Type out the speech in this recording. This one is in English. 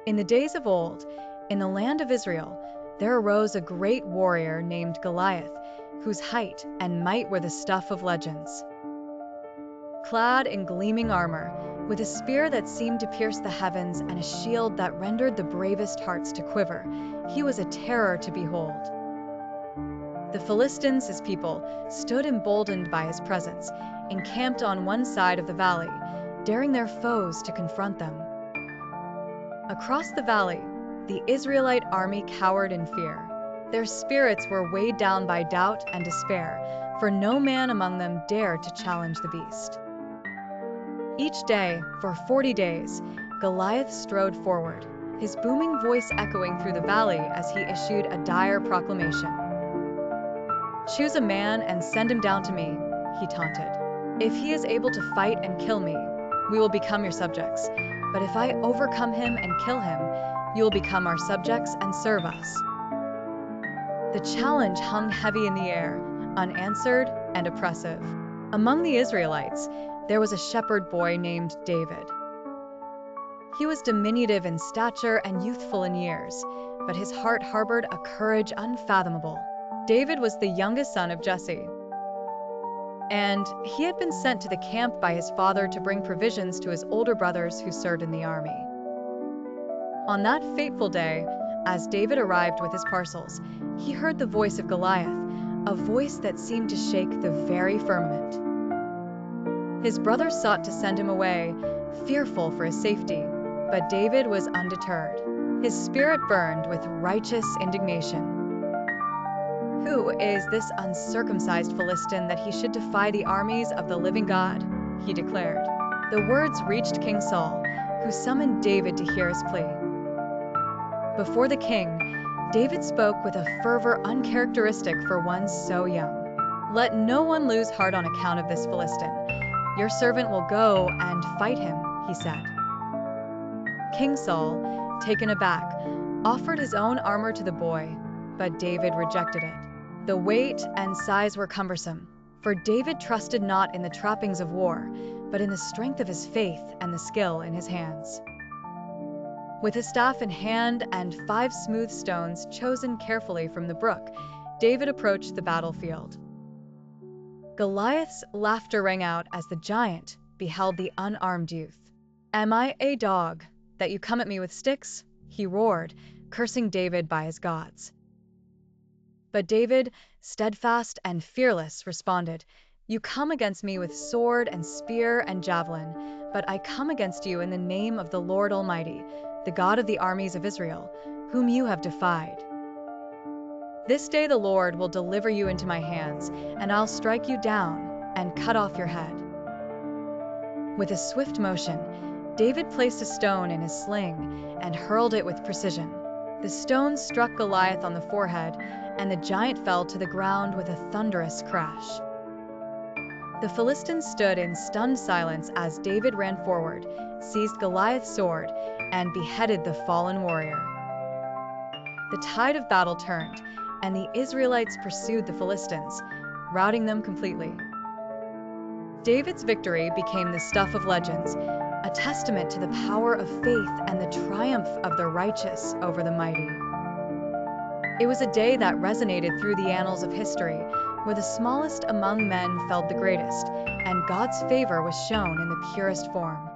In the days of old, in the land of Israel, there arose a great warrior named Goliath, whose height and might were the stuff of legends. Clad in gleaming armor, with a spear that seemed to pierce the heavens and a shield that rendered the bravest hearts to quiver, he was a terror to behold. The Philistines, his people, stood emboldened by his presence, encamped on one side of the valley, daring their foes to confront them. Across the valley, the Israelite army cowered in fear. Their spirits were weighed down by doubt and despair, for no man among them dared to challenge the beast. Each day, for 40 days, Goliath strode forward, his booming voice echoing through the valley as he issued a dire proclamation. "Choose a man and send him down to me," he taunted. "If he is able to fight and kill me, we will become your subjects. But if I overcome him and kill him, you will become our subjects and serve us." The challenge hung heavy in the air, unanswered and oppressive. Among the Israelites, there was a shepherd boy named David. He was diminutive in stature and youthful in years, but his heart harbored a courage unfathomable. David was the youngest son of Jesse, and he had been sent to the camp by his father to bring provisions to his older brothers who served in the army. On that fateful day, as David arrived with his parcels, he heard the voice of Goliath, a voice that seemed to shake the very firmament. His brothers sought to send him away, fearful for his safety, but David was undeterred. His spirit burned with righteous indignation. "Who is this uncircumcised Philistine that he should defy the armies of the living God?" he declared. The words reached King Saul, who summoned David to hear his plea. Before the king, David spoke with a fervor uncharacteristic for one so young. "Let no one lose heart on account of this Philistine. Your servant will go and fight him," he said. King Saul, taken aback, offered his own armor to the boy, but David rejected it. The weight and size were cumbersome, for David trusted not in the trappings of war, but in the strength of his faith and the skill in his hands. With his staff in hand and 5 smooth stones chosen carefully from the brook, David approached the battlefield. Goliath's laughter rang out as the giant beheld the unarmed youth. "Am I a dog, that you come at me with sticks?" he roared, cursing David by his gods. But David, steadfast and fearless, responded, "You come against me with sword and spear and javelin, but I come against you in the name of the Lord Almighty, the God of the armies of Israel, whom you have defied. This day the Lord will deliver you into my hands, and I'll strike you down and cut off your head." With a swift motion, David placed a stone in his sling and hurled it with precision. The stone struck Goliath on the forehead, and the giant fell to the ground with a thunderous crash. The Philistines stood in stunned silence as David ran forward, seized Goliath's sword, and beheaded the fallen warrior. The tide of battle turned, and the Israelites pursued the Philistines, routing them completely. David's victory became the stuff of legends, a testament to the power of faith and the triumph of the righteous over the mighty. It was a day that resonated through the annals of history, where the smallest among men felt the greatest, and God's favor was shown in the purest form.